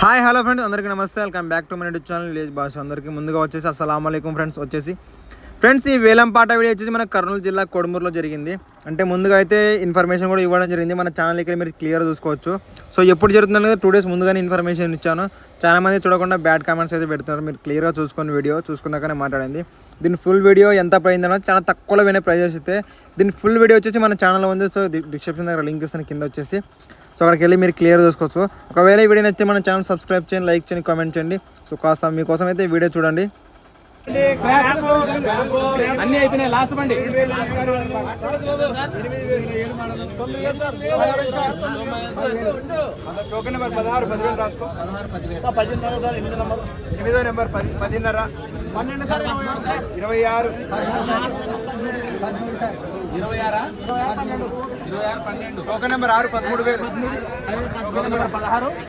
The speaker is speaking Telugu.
హాయ్ హలో ఫ్రెండ్స్, అందరికీ నమస్తే. Welcome back to my YouTube channel village భాష. అందరికీ ముందుగా వచ్చేసి అస్సలాము అలైకుం ఫ్రెండ్స్. ఈ వేలంపాట వీడియో వచ్చేసి మన కర్నూలు జిల్లా కొడుమూరులో జరిగింది. అంటే ముందుగా అయితే ఇన్ఫర్మేషన్ కూడా ఇవ్వడం జరిగింది. మన ఛానల్ ఇక్కడ మీరు క్లియర్ చూసుకోవచ్చు. సో ఎప్పుడు జరుగుతుందనేది 2 days ముందుగానే ఇన్ఫర్మేషన్ ఇచ్చాను. చాలా మంది చూడకుండా బ్యాడ్ కామెంట్స్ అయితే పెడుతున్నారు. మీరు క్లియర్గా చూసుకొని వీడియో చూసుకున్నాకనే మాట్లాడింది. దీని ఫుల్ వీడియో ఎంత అయిందనో చాలా తక్కువలో వినే ప్రైజెస్ అయితే. దీని ఫుల్ వీడియో వచ్చేసి మన ఛానల్లో ఉంది. సో డిస్క్రిప్షన్ దగ్గర లింక్ ఇస్తాను కింద వచ్చేసి. సో అక్కడికి వెళ్ళి మీరు క్లియర్ చూసుకోవచ్చు. ఒకవేళ ఈ వీడియో నచ్చితే మన ఛానల్ సబ్స్క్రైబ్ చేయండి, లైక్ చేయండి, కామెంట్ చేయండి. సో కాస్త మీకోసం అయితే వీడియో చూడండి. అన్ని అయిపోయినాయి. లాస్ట్ బండి టోకెన్ నెంబర్ 16 10,000 రాసుకో. 8వ number 10:30 26 token number 6 13,000 token number 16